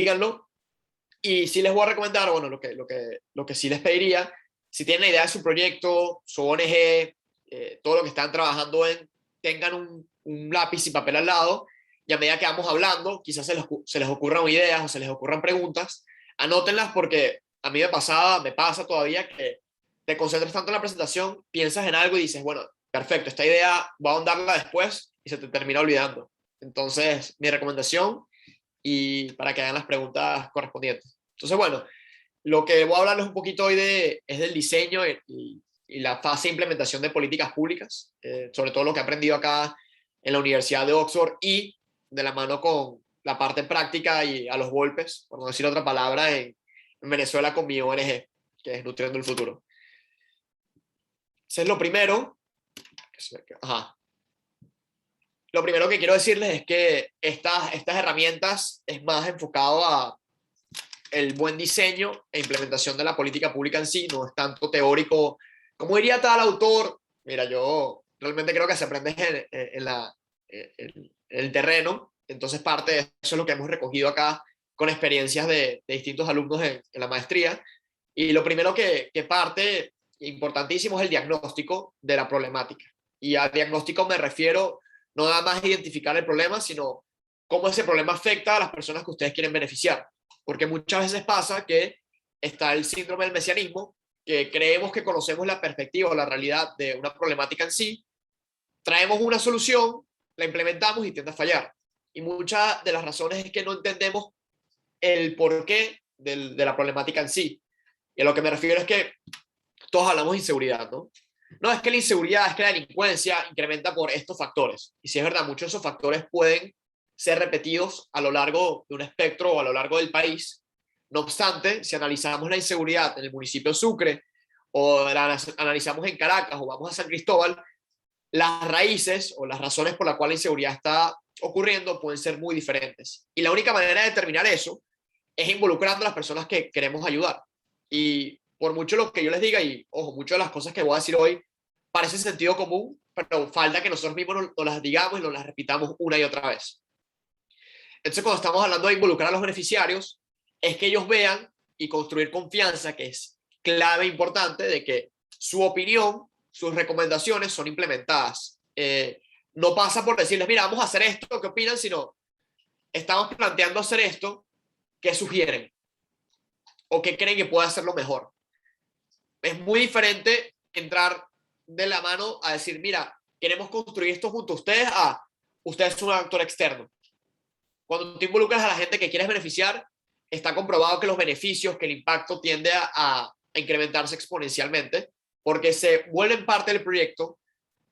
díganlo. Y sí les voy a recomendar, bueno, lo que sí les pediría, si tienen la idea de su proyecto, su ONG, todo lo que están trabajando en, tengan un lápiz y papel al lado, y a medida que vamos hablando, quizás se les ocurran ideas o se les ocurran preguntas, anótenlas porque a mí me pasa todavía que te concentras tanto en la presentación, piensas en algo y dices, bueno, perfecto, esta idea voy a ahondarla después y se te termina olvidando. Entonces, mi recomendación y para que hagan las preguntas correspondientes. Entonces, bueno, lo que voy a hablarles un poquito hoy es del diseño y la fase de implementación de políticas públicas, sobre todo lo que he aprendido acá en la Universidad de Oxford y de la mano con la parte práctica y a los golpes, por no decir otra palabra, en Venezuela con mi ONG, que es Nutriendo el Futuro. Entonces, lo primero, ajá, lo primero que quiero decirles es que estas herramientas es más enfocado a el buen diseño e implementación de la política pública en sí, no es tanto teórico. Como diría tal autor, mira, yo realmente creo que se aprende en el terreno, entonces parte de eso es lo que hemos recogido acá con experiencias de distintos alumnos en la maestría. Y lo primero que parte, importantísimo, es el diagnóstico de la problemática. Y al diagnóstico me refiero no nada más a identificar el problema, sino cómo ese problema afecta a las personas que ustedes quieren beneficiar. Porque muchas veces pasa que está el síndrome del mesianismo, que creemos que conocemos la perspectiva o la realidad de una problemática en sí, traemos una solución, la implementamos y tiende a fallar. Y muchas de las razones es que no entendemos el porqué de la problemática en sí. Y a lo que me refiero es que todos hablamos de inseguridad, ¿no? No, es que la inseguridad, es que la delincuencia incrementa por estos factores. Y si es verdad, muchos de esos factores pueden ser repetidos a lo largo de un espectro o a lo largo del país. No obstante, si analizamos la inseguridad en el municipio de Sucre o la analizamos en Caracas o vamos a San Cristóbal, las raíces o las razones por las cuales la inseguridad está ocurriendo pueden ser muy diferentes. Y la única manera de determinar eso es involucrando a las personas que queremos ayudar. Y por mucho lo que yo les diga, y ojo, muchas de las cosas que voy a decir hoy parece sentido común, pero falta que nosotros mismos nos las digamos y nos las repitamos una y otra vez. Entonces, cuando estamos hablando de involucrar a los beneficiarios, es que ellos vean y construir confianza, que es clave importante de que su opinión, sus recomendaciones son implementadas. No pasa por decirles, mira, vamos a hacer esto, ¿qué opinan? Sino, estamos planteando hacer esto, ¿qué sugieren? ¿O qué creen que puede hacerlo mejor? Es muy diferente entrar de la mano a decir, mira, queremos construir esto junto a ustedes, a ustedes son un actor externo. Cuando tú involucras a la gente que quieres beneficiar, está comprobado que los beneficios, que el impacto tiende a incrementarse exponencialmente, porque se vuelven parte del proyecto,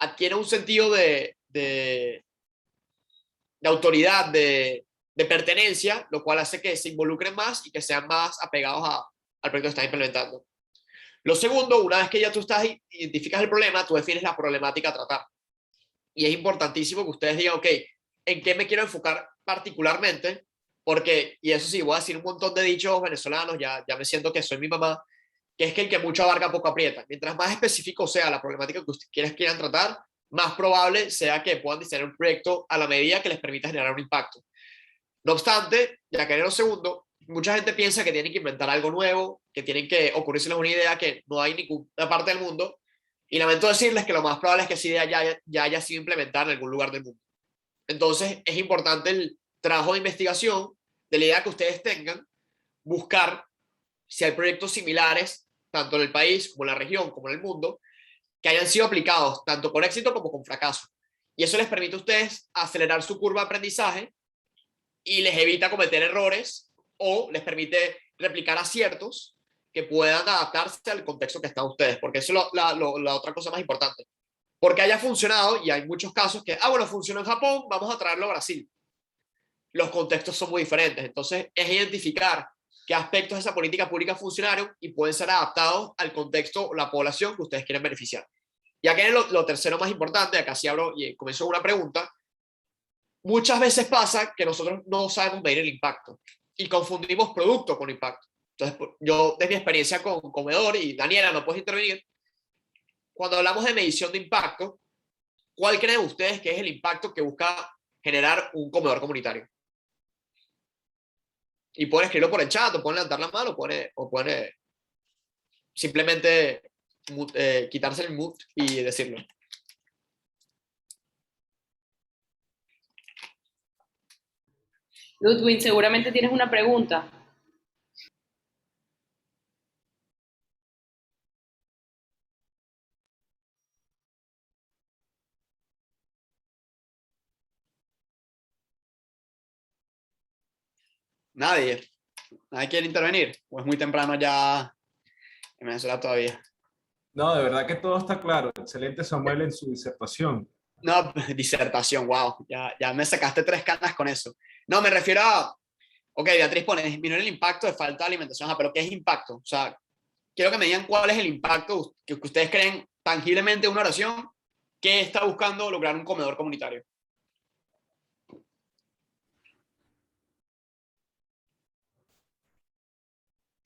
adquiere un sentido de autoridad, de pertenencia, lo cual hace que se involucren más y que sean más apegados al proyecto que están implementando. Lo segundo, una vez que ya tú identificas el problema, tú defines la problemática a tratar. Y es importantísimo que ustedes digan, ok, ¿en qué me quiero enfocar particularmente? Porque, y eso sí, voy a decir un montón de dichos venezolanos, ya me siento que soy mi mamá, que es que el que mucho abarca poco aprieta. Mientras más específico sea la problemática que ustedes quieran tratar, más probable sea que puedan diseñar un proyecto a la medida que les permita generar un impacto. No obstante, ya que en lo segundo, mucha gente piensa que tienen que inventar algo nuevo, que tienen que ocurrirse una idea que no hay en ninguna parte del mundo, y lamento decirles que lo más probable es que esa idea ya haya sido implementada en algún lugar del mundo. Entonces, es importante el trabajo de investigación de la idea que ustedes tengan, buscar si hay proyectos similares, tanto en el país como en la región, como en el mundo, que hayan sido aplicados tanto con éxito como con fracaso. Y eso les permite a ustedes acelerar su curva de aprendizaje y les evita cometer errores o les permite replicar aciertos que puedan adaptarse al contexto que están ustedes, porque eso es la otra cosa más importante. Porque haya funcionado, y hay muchos casos que, bueno, funcionó en Japón, vamos a traerlo a Brasil. Los contextos son muy diferentes, entonces es identificar qué aspectos de esa política pública funcionaron y pueden ser adaptados al contexto o la población que ustedes quieren beneficiar. Y aquí lo tercero más importante, acá sí abro y comienzo una pregunta. Muchas veces pasa que nosotros no sabemos medir el impacto y confundimos producto con impacto. Entonces, yo, de mi experiencia con comedor, y Daniela, no puedes intervenir, cuando hablamos de medición de impacto, ¿cuál creen ustedes que es el impacto que busca generar un comedor comunitario? Y pueden escribirlo por el chat, o pueden levantar la mano, o pueden simplemente quitarse el mute y decirlo. Ludwig, seguramente tienes una pregunta. Nadie. Nadie quiere intervenir. O es muy temprano ya en Venezuela todavía. No, de verdad que todo está claro. Excelente Samuel en su disertación. No, disertación, wow. Ya me sacaste 3 canas con eso. No, me refiero a. Ok, Beatriz pone, disminuir el impacto de falta de alimentación. Pero ¿qué es impacto? O sea, quiero que me digan cuál es el impacto que ustedes creen tangiblemente en una oración que está buscando lograr un comedor comunitario.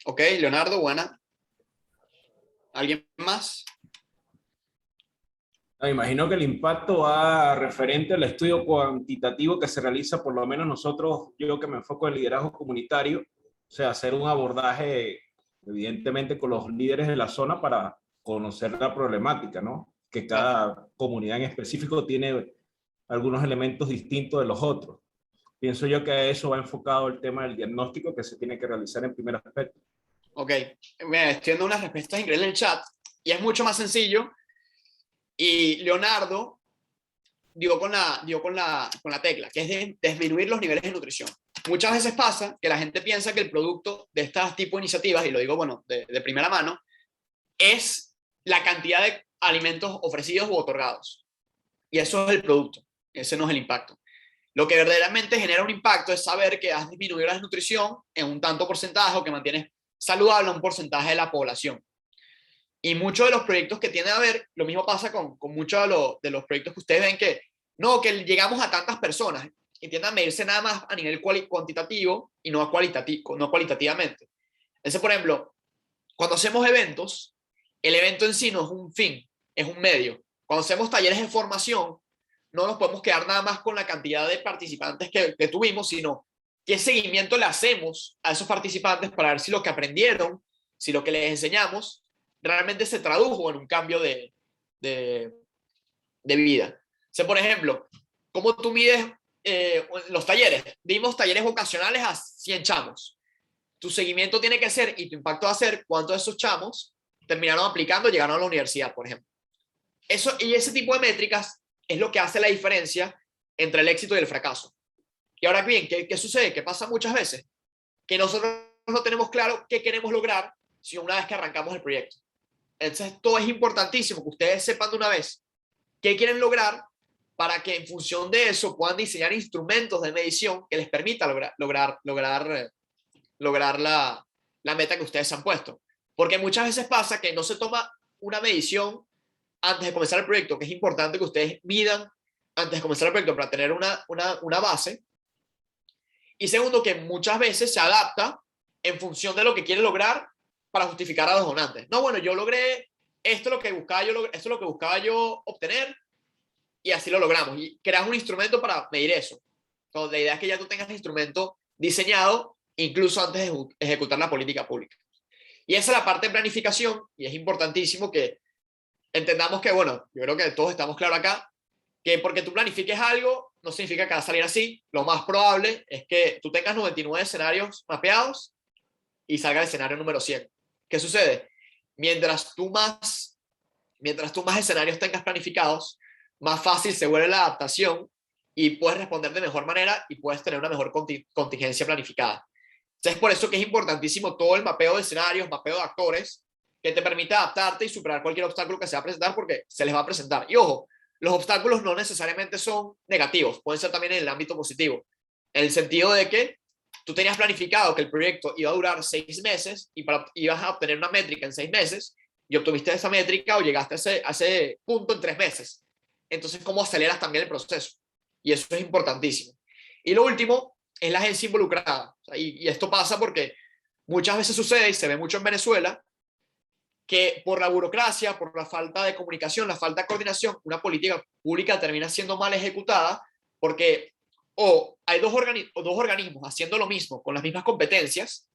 Ok, Leonardo, buena. ¿Alguien más? No, imagino que el impacto va referente al estudio cuantitativo que se realiza, por lo menos nosotros, yo que me enfoco en liderazgo comunitario, o sea, hacer un abordaje evidentemente con los líderes de la zona para conocer la problemática, ¿no? Que Claro. cada comunidad en específico tiene algunos elementos distintos de los otros. Pienso yo que a eso va enfocado el tema del diagnóstico que se tiene que realizar en primer aspecto. Ok, mira, estoy viendo unas respuestas increíbles en el chat y es mucho más sencillo. Y Leonardo dio con la tecla, que es de disminuir los niveles de nutrición. Muchas veces pasa que la gente piensa que el producto de estas tipo de iniciativas, y lo digo, bueno, de primera mano, es la cantidad de alimentos ofrecidos u otorgados. Y eso es el producto, ese no es el impacto. Lo que verdaderamente genera un impacto es saber que has disminuido la desnutrición en un tanto porcentaje o que mantienes saludable un porcentaje de la población. Y muchos de los proyectos que tiene a ver, lo mismo pasa con muchos de los proyectos que ustedes ven que no, que llegamos a tantas personas y tienden a medirse nada más a nivel cuantitativo y no, no cualitativamente. Entonces, por ejemplo, cuando hacemos eventos, el evento en sí no es un fin, es un medio. Cuando hacemos talleres de formación, no nos podemos quedar nada más con la cantidad de participantes que tuvimos, sino qué seguimiento le hacemos a esos participantes para ver si lo que aprendieron, si lo que les enseñamos, realmente se tradujo en un cambio de, de vida. O sea, por ejemplo, ¿cómo tú mides los talleres? Dimos talleres vocacionales a 100 chamos. Tu seguimiento tiene que ser, y tu impacto va a ser, cuántos de esos chamos terminaron aplicando y llegaron a la universidad, por ejemplo. Eso, y ese tipo de métricas es lo que hace la diferencia entre el éxito y el fracaso. Y ahora bien, ¿qué sucede? ¿Qué pasa muchas veces? Que nosotros no tenemos claro qué queremos lograr si una vez que arrancamos el proyecto. Entonces, todo es importantísimo que ustedes sepan de una vez qué quieren lograr para que en función de eso puedan diseñar instrumentos de medición que les permita lograr la meta que ustedes se han puesto. Porque muchas veces pasa que no se toma una medición antes de comenzar el proyecto, que es importante que ustedes midan antes de comenzar el proyecto para tener una base. Y segundo, que muchas veces se adapta en función de lo que quiere lograr para justificar a los donantes. No, bueno, yo logré esto, esto es lo que buscaba yo obtener y así lo logramos. Y creas un instrumento para medir eso. Entonces, la idea es que ya tú tengas el instrumento diseñado incluso antes de ejecutar la política pública. Y esa es la parte de planificación y es importantísimo que entendamos que, bueno, yo creo que todos estamos claros acá, que porque tú planifiques algo no significa que va a salir así. Lo más probable es que tú tengas 99 escenarios mapeados y salga el escenario número 100. ¿Qué sucede? Mientras tú más, mientras tú más escenarios tengas planificados, más fácil se vuelve la adaptación y puedes responder de mejor manera y puedes tener una mejor contingencia planificada. Entonces, es por eso que es importantísimo todo el mapeo de escenarios, mapeo de actores, que te permita adaptarte y superar cualquier obstáculo que se va a presentar porque se les va a presentar. Y ojo, los obstáculos no necesariamente son negativos, pueden ser también en el ámbito positivo, en el sentido de que tú tenías planificado que el proyecto iba a durar 6 meses y ibas a obtener una métrica en 6 meses y obtuviste esa métrica o llegaste a ese punto en 3 meses. Entonces, ¿cómo aceleras también el proceso? Y eso es importantísimo. Y lo último es la agencia involucrada. O sea, y esto pasa porque muchas veces sucede, y se ve mucho en Venezuela, que por la burocracia, por la falta de comunicación, la falta de coordinación, una política pública termina siendo mal ejecutada porque o hay dos organismos haciendo lo mismo, con las mismas competencias,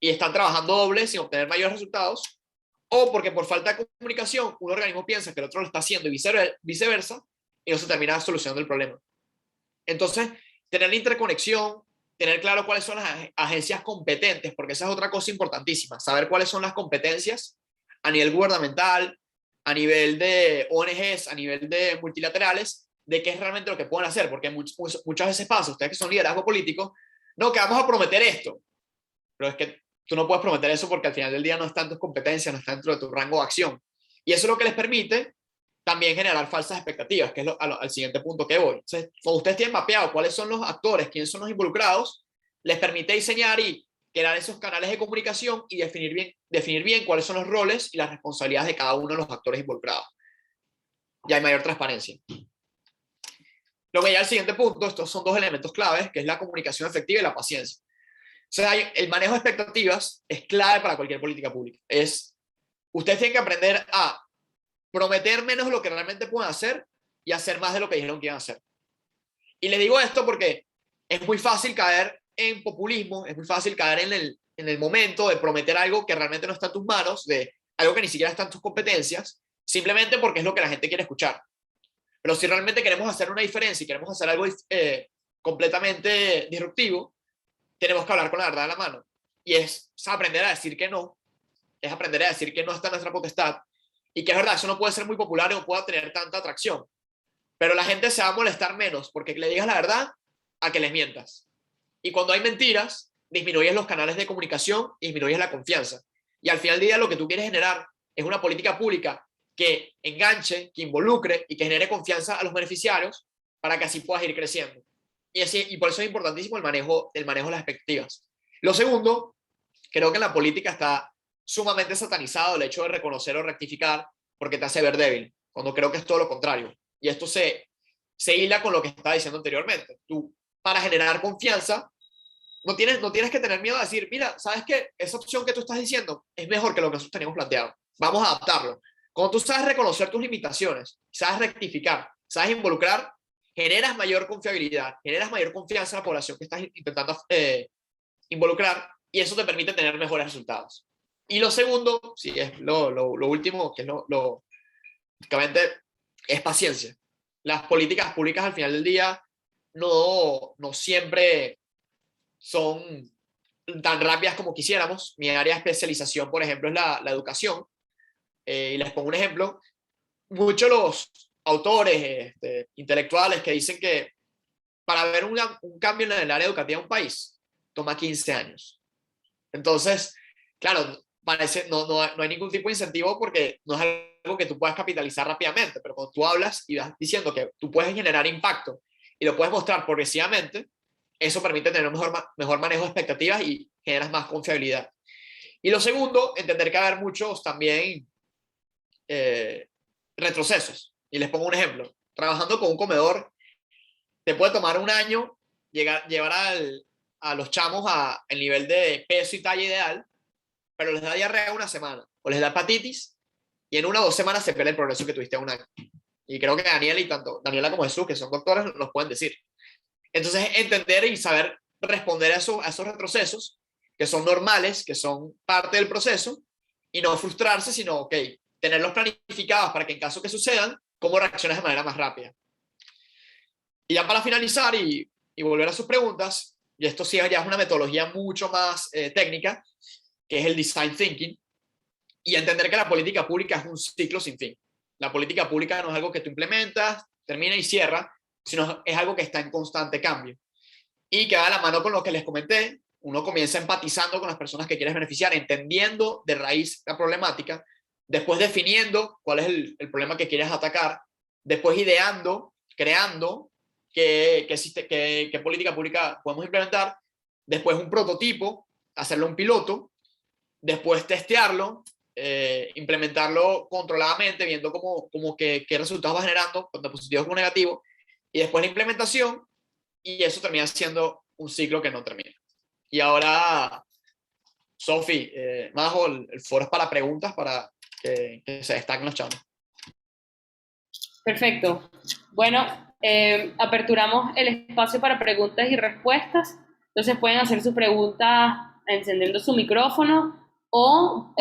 y están trabajando doble sin obtener mayores resultados, o porque por falta de comunicación un organismo piensa que el otro lo está haciendo y viceversa, y no se termina solucionando el problema. Entonces, tener la interconexión, tener claro cuáles son las agencias competentes, porque esa es otra cosa importantísima, saber cuáles son las competencias a nivel gubernamental, a nivel de ONGs, a nivel de multilaterales, de qué es realmente lo que pueden hacer, porque muchas veces pasa, ustedes que son liderazgo político, no, que vamos a prometer esto, pero es que tú no puedes prometer eso porque al final del día no está en tus competencias, no está dentro de tu rango de acción. Y eso es lo que les permite también generar falsas expectativas, que es al siguiente punto que voy. Entonces, cuando ustedes tienen mapeado cuáles son los actores, quiénes son los involucrados, les permite diseñar y crear esos canales de comunicación y definir bien cuáles son los roles y las responsabilidades de cada uno de los actores involucrados. Ya hay mayor transparencia. Luego ya el siguiente punto, estos son dos elementos claves, que es la comunicación efectiva y la paciencia. O sea, el manejo de expectativas es clave para cualquier política pública. Ustedes tienen que aprender a prometer menos de lo que realmente pueden hacer y hacer más de lo que dijeron que iban a hacer. Y les digo esto porque es muy fácil caer en populismo, es muy fácil caer en el momento de prometer algo que realmente no está en tus manos, de algo que ni siquiera está en tus competencias, simplemente porque es lo que la gente quiere escuchar. Pero si realmente queremos hacer una diferencia y queremos hacer algo completamente disruptivo, tenemos que hablar con la verdad en la mano. Y es aprender a decir que no, es aprender a decir que no está en nuestra potestad, y que es verdad, eso no puede ser muy popular y no puede tener tanta atracción. Pero la gente se va a molestar menos porque le digas la verdad a que les mientas. Y cuando hay mentiras, disminuyes los canales de comunicación y disminuyes la confianza. Y al final del día lo que tú quieres generar es una política pública que enganche, que involucre y que genere confianza a los beneficiarios para que así puedas ir creciendo. Y por eso es importantísimo el manejo de las expectativas. Lo segundo, creo que en la política está sumamente satanizado el hecho de reconocer o rectificar porque te hace ver débil, cuando creo que es todo lo contrario. Y esto se hila con lo que estaba diciendo anteriormente. Tú, para generar confianza, no tienes que tener miedo a decir, mira, ¿sabes qué? Esa opción que tú estás diciendo es mejor que lo que nosotros teníamos planteado. Vamos a adaptarlo. Cuando tú sabes reconocer tus limitaciones, sabes rectificar, sabes involucrar, generas mayor confiabilidad, generas mayor confianza en la población que estás intentando involucrar, y eso te permite tener mejores resultados. Y lo segundo, sí, es lo último, que es básicamente, es paciencia. Las políticas públicas al final del día no siempre son tan rápidas como quisiéramos. Mi área de especialización, por ejemplo, es la educación. Y les pongo un ejemplo. Muchos los autores intelectuales que dicen que para ver un cambio en el área educativa de un país toma 15 años. Entonces, claro, parece, no hay ningún tipo de incentivo porque no es algo que tú puedas capitalizar rápidamente, pero cuando tú hablas y vas diciendo que tú puedes generar impacto y lo puedes mostrar progresivamente, eso permite tener un mejor manejo de expectativas y generas más confiabilidad. Y lo segundo, entender que va a haber muchos también retrocesos. Y les pongo un ejemplo. Trabajando con un comedor, te puede tomar un año llevar a los chamos al nivel de peso y talla ideal, pero les da diarrea una semana, o les da hepatitis, y en 1 o 2 semanas se pierde el progreso que tuviste en un año. Y creo que Daniela y tanto Daniela como Jesús, que son doctores, nos pueden decir. Entonces, entender y saber responder a esos retrocesos, que son normales, que son parte del proceso, y no frustrarse, sino, ok, tenerlos planificados para que en caso que sucedan, cómo reacciones de manera más rápida. Y ya para finalizar y volver a sus preguntas, y esto sí ya es una metodología mucho más técnica, que es el design thinking, y entender que la política pública es un ciclo sin fin. La política pública no es algo que tú implementas, termina y cierra, sino es algo que está en constante cambio. Y que va de la mano con lo que les comenté, uno comienza empatizando con las personas que quieres beneficiar, entendiendo de raíz la problemática, después definiendo cuál es el problema que quieres atacar, después ideando, creando qué política pública podemos implementar, después un prototipo, hacerlo un piloto, después testearlo, implementarlo controladamente, viendo qué resultados va generando, tanto positivos como negativos, y después la implementación, y eso termina siendo un ciclo que no termina. Y ahora, Sofi, Majo, el foro es para preguntas, para que se destaquen los chavos. Perfecto. Bueno, aperturamos el espacio para preguntas y respuestas. Entonces pueden hacer sus preguntas encendiendo su micrófono o